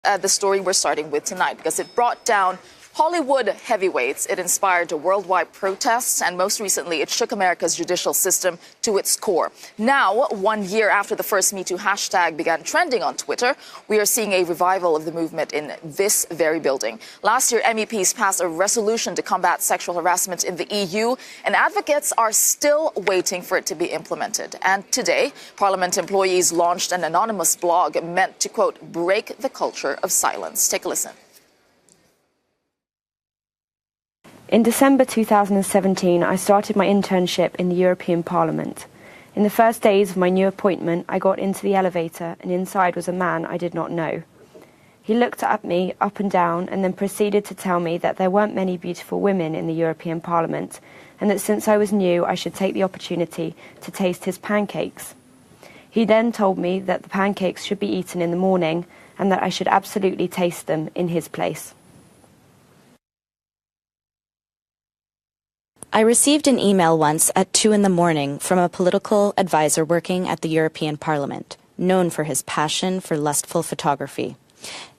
The story we're starting with tonight, because it brought down Hollywood heavyweights. It inspired worldwide protests, and most recently, it shook America's judicial system to its core. Now, 1 year after the first MeToo hashtag began trending on Twitter, we are seeing a revival of the movement in this very building. Last year, MEPs passed a resolution to combat sexual harassment in the EU, and advocates are still waiting for it to be implemented. And today, Parliament employees launched an anonymous blog meant to, quote, break the culture of silence. Take a listen. In December 2017, I started my internship in the European Parliament. In the first days of my new appointment, I got into the elevator and inside was a man I did not know. He looked at me up and down and then proceeded to tell me that there weren't many beautiful women in the European Parliament and that since I was new, I should take the opportunity to taste his pancakes. He then told me that the pancakes should be eaten in the morning and that I should absolutely taste them in his place. I received an email once at 2 in the morning from a political advisor working at the European Parliament, known for his passion for lustful photography.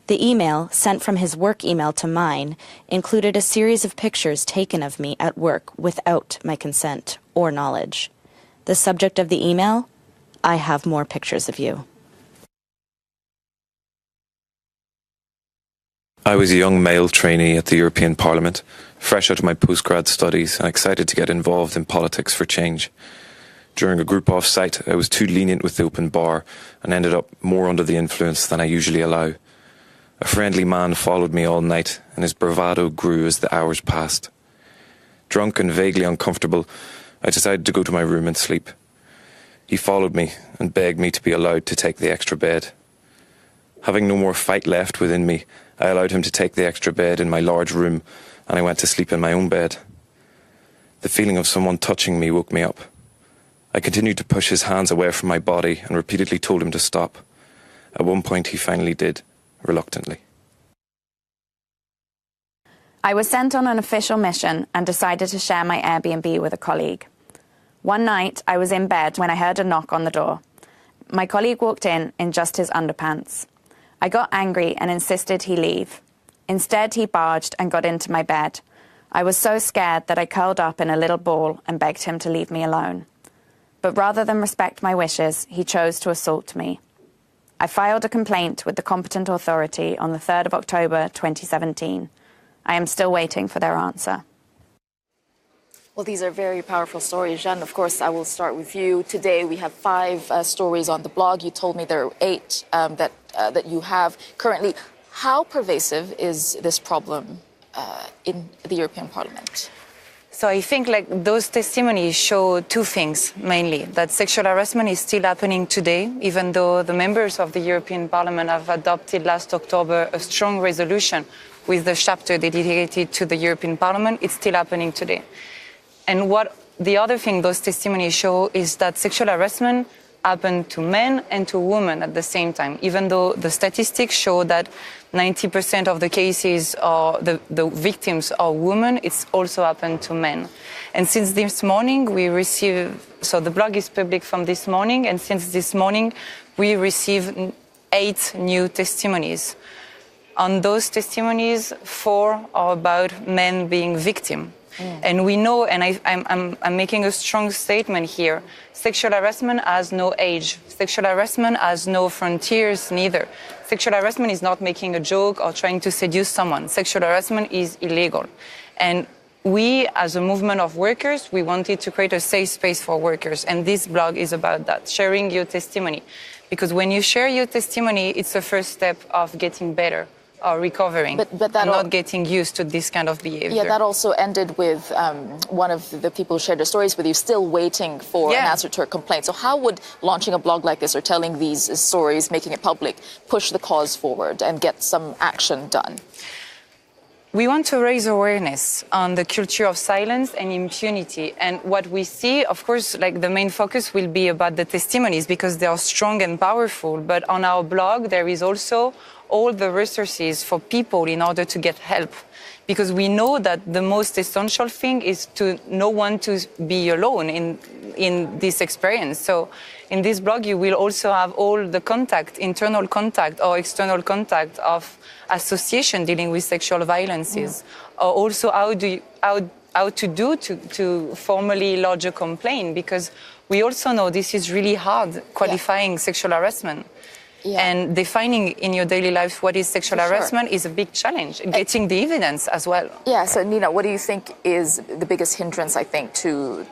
The email, sent from his work email to mine, included a series of pictures taken of me at work without my consent or knowledge. The subject of the email: I have more pictures of you. I was a young male trainee at the European Parliament, fresh out of my postgrad studies and excited to get involved in politics for change. During a group off-site, I was too lenient with the open bar and ended up more under the influence than I usually allow. A friendly man followed me all night, and his bravado grew as the hours passed. Drunk and vaguely uncomfortable, I decided to go to my room and sleep. He followed me and begged me to be allowed to take the extra bed. Having no more fight left within me, I allowed him to take the extra bed in my large room, and I went to sleep in my own bed. The feeling of someone touching me woke me up. I continued to push his hands away from my body and repeatedly told him to stop. At one point he finally did, reluctantly. I was sent on an official mission and decided to share my Airbnb with a colleague. One night I was in bed when I heard a knock on the door. My colleague walked in just his underpants. I got angry and insisted he leave. Instead, he barged and got into my bed. I was so scared that I curled up in a little ball and begged him to leave me alone. But rather than respect my wishes, he chose to assault me. I filed a complaint with the competent authority on the 3rd of October 2017. I am still waiting for their answer. Well, these are very powerful stories. Jeanne, of course, I will start with you. Today, we have 5 stories on the blog. You told me there are 8 that you have currently. How pervasive is this problem in the European Parliament? So I think those testimonies show 2 things, mainly. That sexual harassment is still happening today, even though the members of the European Parliament have adopted last October a strong resolution with the chapter dedicated to the European Parliament. It's still happening today. And what the other thing those testimonies show is that sexual harassment happened to men and to women at the same time. Even though the statistics show that 90% of the cases are the victims are women, it's also happened to men. And since this morning we receive, so the blog is public from this morning, and since this morning we received 8 new testimonies. On those testimonies, 4 are about men being victims. And we know, and I'm making a strong statement here, sexual harassment has no age. Sexual harassment has no frontiers neither. Sexual harassment is not making a joke or trying to seduce someone. Sexual harassment is illegal. And we, as a movement of workers, we wanted to create a safe space for workers. And this blog is about that, sharing your testimony. Because when you share your testimony, it's the first step of getting better. Or recovering, but not getting used to this kind of behavior. Yeah, that also ended with one of the people who shared their stories with you still waiting for an answer to her complaint. So how would launching a blog like this or telling these stories, making it public, push the cause forward and get some action done? We want to raise awareness on the culture of silence and impunity. And what we see, of course, the main focus will be about the testimonies because they are strong and powerful. But on our blog, there is also all the resources for people in order to get help. Because we know that the most essential thing is to no one to be alone in this experience. So in this blog, you will also have all the contact, internal contact or external contact of association dealing with sexual violences. Or also how to formally lodge a complaint, because we also know this is really hard, qualifying sexual harassment. Yeah. And defining in your daily life what is sexual harassment is a big challenge, getting the evidence as well. Yeah, so Nina, what do you think is the biggest hindrance, I think, to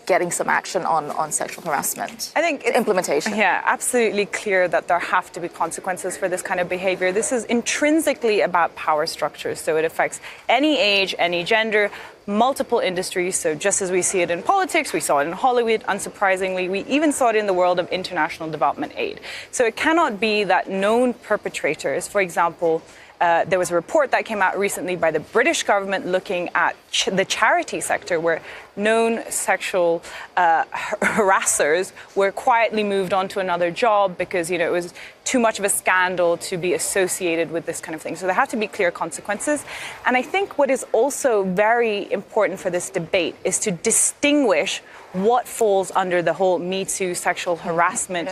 getting some action on sexual harassment? I think implementation. Yeah, absolutely clear that there have to be consequences for this kind of behavior. This is intrinsically about power structures, so it affects any age, any gender, multiple industries. So just as we see it in politics, we saw it in Hollywood, unsurprisingly, we even saw it in the world of international development aid. So it cannot be that known perpetrators, for example, there was a report that came out recently by the British government looking at the charity sector, where known sexual harassers were quietly moved on to another job because, it was too much of a scandal to be associated with this kind of thing. So there have to be clear consequences. And I think what is also very important for this debate is to distinguish what falls under the whole Me Too sexual harassment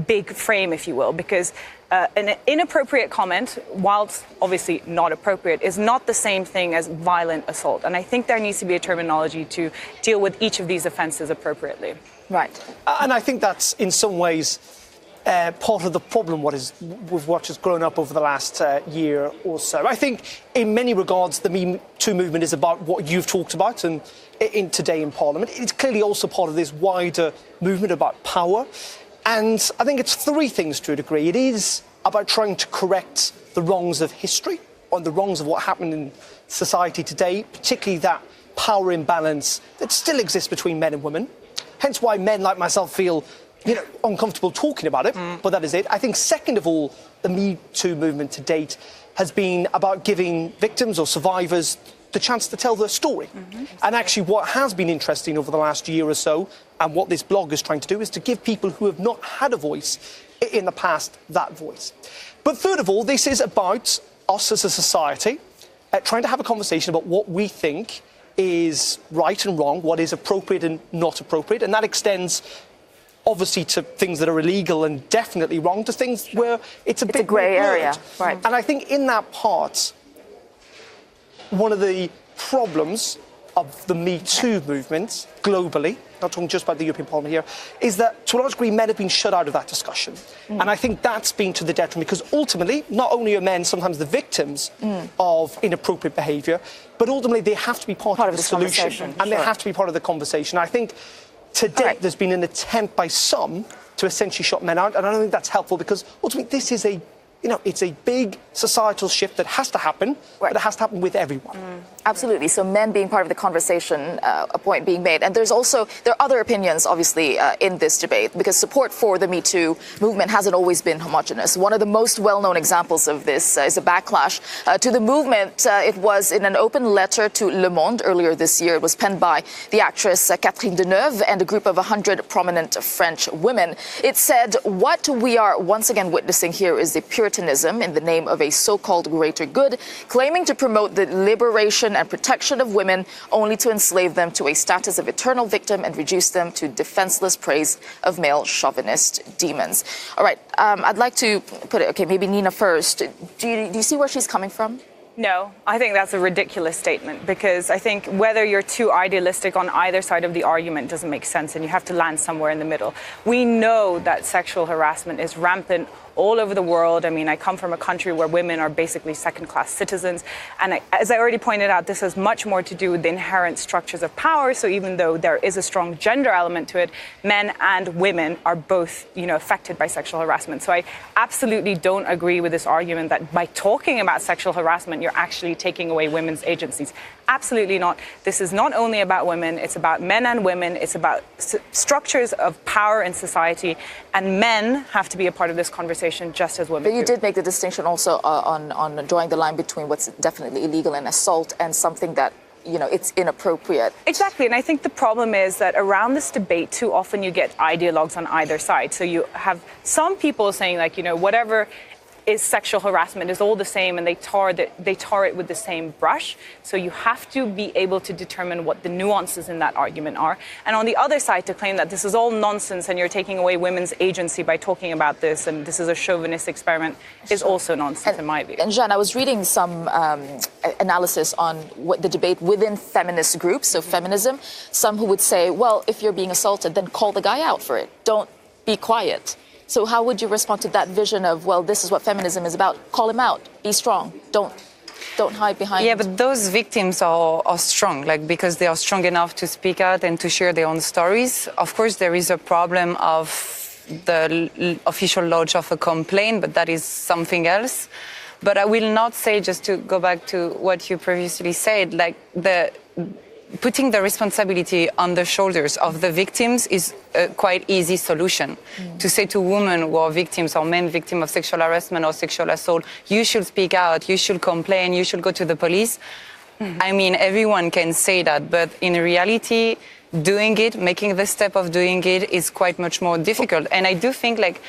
big frame, if you will, because an inappropriate comment, whilst obviously not appropriate, is not the same thing as violent assault. And I think there needs to be a terminology to deal with each of these offences appropriately. Right. And I think that's in some ways part of the problem with what has grown up over the last year or so. I think in many regards the Me Too movement is about what you've talked about and today in Parliament. It's clearly also part of this wider movement about power. And I think it's three things to a degree. It is about trying to correct the wrongs of history, or the wrongs of what happened in society today, particularly that power imbalance that still exists between men and women. Hence why men like myself feel, uncomfortable talking about it, but that is it. I think second of all, the Me Too movement to date has been about giving victims or survivors the chance to tell their story. And actually what has been interesting over the last year or so, and what this blog is trying to do, is to give people who have not had a voice in the past that voice. But third of all, this is about us as a society trying to have a conversation about what we think is right and wrong, what is appropriate and not appropriate, and that extends obviously to things that are illegal and definitely wrong, to things where it's a bit grey area. Right. And I think in that part, one of the problems of the Me Too movement globally, not talking just about the European Parliament here, is that to a large degree men have been shut out of that discussion. And I think that's been to the detriment, because ultimately not only are men sometimes the victims of inappropriate behaviour, but ultimately they have to be part of the solution, and they have to be part of the conversation. I think to date there's been an attempt by some to essentially shut men out, and I don't think that's helpful, because ultimately this is it's a big societal shift that has to happen, but it has to happen with everyone. Absolutely. So men being part of the conversation, a point being made. And there are other opinions, obviously, in this debate, because support for the Me Too movement hasn't always been homogenous. One of the most well-known examples of this is a backlash to the movement. It was in an open letter to Le Monde earlier this year. It was penned by the actress Catherine Deneuve and a group of 100 prominent French women. It said, "What we are once again witnessing here is the Puritanism in the name of a so-called greater good, claiming to promote the liberation and protection of women, only to enslave them to a status of eternal victim and reduce them to defenseless praise of male chauvinist demons." All right, I'd like to put it, maybe Nina first. Do you see where she's coming from? No, I think that's a ridiculous statement, because I think whether you're too idealistic on either side of the argument doesn't make sense, and you have to land somewhere in the middle. We know that sexual harassment is rampant all over the world. I mean, I come from a country where women are basically second-class citizens. And as I already pointed out, this has much more to do with the inherent structures of power. So even though there is a strong gender element to it, men and women are both, affected by sexual harassment. So I absolutely don't agree with this argument that by talking about sexual harassment, you're actually taking away women's agencies. Absolutely not. This is not only about women, it's about men and women, it's about structures of power in society, and men have to be a part of this conversation just as women But you did make the distinction also on drawing the line between what's definitely illegal and assault and something that, it's inappropriate. Exactly, and I think the problem is that around this debate, too often you get ideologues on either side. So you have some people saying, whatever is sexual harassment is all the same, and they tar it with the same brush. So you have to be able to determine what the nuances in that argument are. And on the other side, to claim that this is all nonsense and you're taking away women's agency by talking about this and this is a chauvinist experiment is also nonsense in my view. And Jeanne, I was reading some analysis on what the debate within feminist groups, so feminism, some who would say, well, if you're being assaulted, then call the guy out for it. Don't be quiet. So how would you respond to that vision of, well, this is what feminism is about? Call him out. Be strong. Don't hide behind. Yeah, but those victims are strong, like, because they are strong enough to speak out and to share their own stories. Of course, there is a problem of the official lodge of a complaint, but that is something else. But I will not say, just to go back to what you previously said, like putting the responsibility on the shoulders of the victims is a quite easy solution. To say to women who are victims or men victims of sexual harassment or sexual assault, you should speak out, you should complain, you should go to the police. I mean, everyone can say that, but in reality, doing it, making the step of doing it is quite much more difficult. And I do think, like,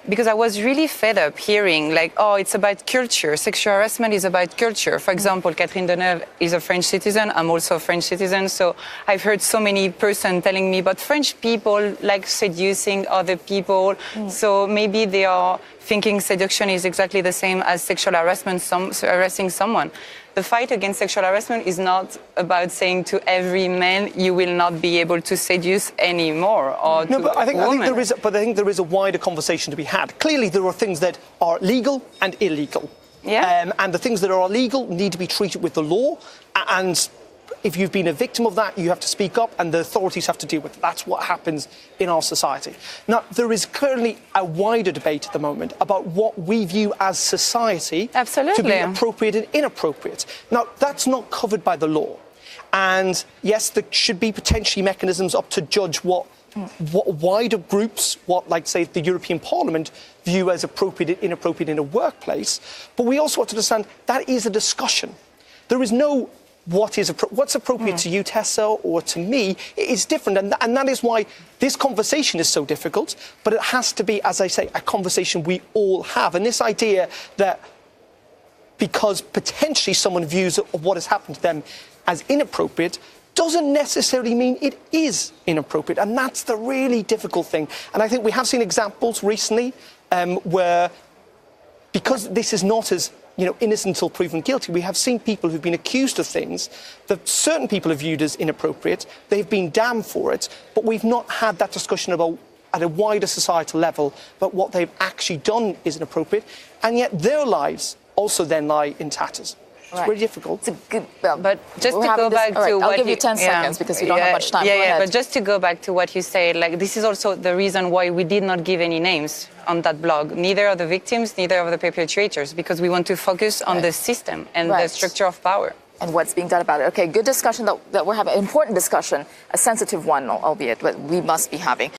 because I was really fed up hearing, like, oh, it's about culture. Sexual harassment is about culture. For example, Catherine Deneuve is a French citizen. I'm also a French citizen. So I've heard so many persons telling me, but French people like seducing other people. So maybe they are thinking seduction is exactly the same as sexual harassment, harassing someone. The fight against sexual harassment is not about saying to every man you will not be able to seduce anymore, or no, to but I think there is a wider conversation to be had. Clearly, there are things that are legal and illegal. Yeah. And the things that are illegal need to be treated with the law. And if you've been a victim of that, you have to speak up, and the authorities have to deal with it. That's what happens in our society. Now, there is currently a wider debate at the moment about what we view as society to be appropriate and inappropriate. Now, that's not covered by the law. And yes, there should be potentially mechanisms up to judge what wider groups, like, say, the European Parliament, view as appropriate and inappropriate in a workplace. But we also have to understand that is a discussion. There is no what's appropriate to you, Tessa, or to me. It's different, and that is why this conversation is so difficult. But it has to be, as I say, a conversation we all have. And this idea that because potentially someone views what has happened to them as inappropriate doesn't necessarily mean it is inappropriate. And that's the really difficult thing. And I think we have seen examples recently where, because this is not as innocent until proven guilty, we have seen people who've been accused of things that certain people have viewed as inappropriate. They've been damned for it, but we've not had that discussion about, at a wider societal level, about what they've actually done is inappropriate, and yet their lives also then lie in tatters. It's really difficult. It's a good, but just to go back to what I'll give you 10 seconds because we don't have much time. Go ahead. But just to go back to what you said, like, this is also the reason why we did not give any names on that blog, neither of the victims, neither of the perpetrators, because we want to focus on the system and the structure of power. And what's being done about it. Okay, good discussion that we're having, important discussion, a sensitive one, albeit, but we must be having.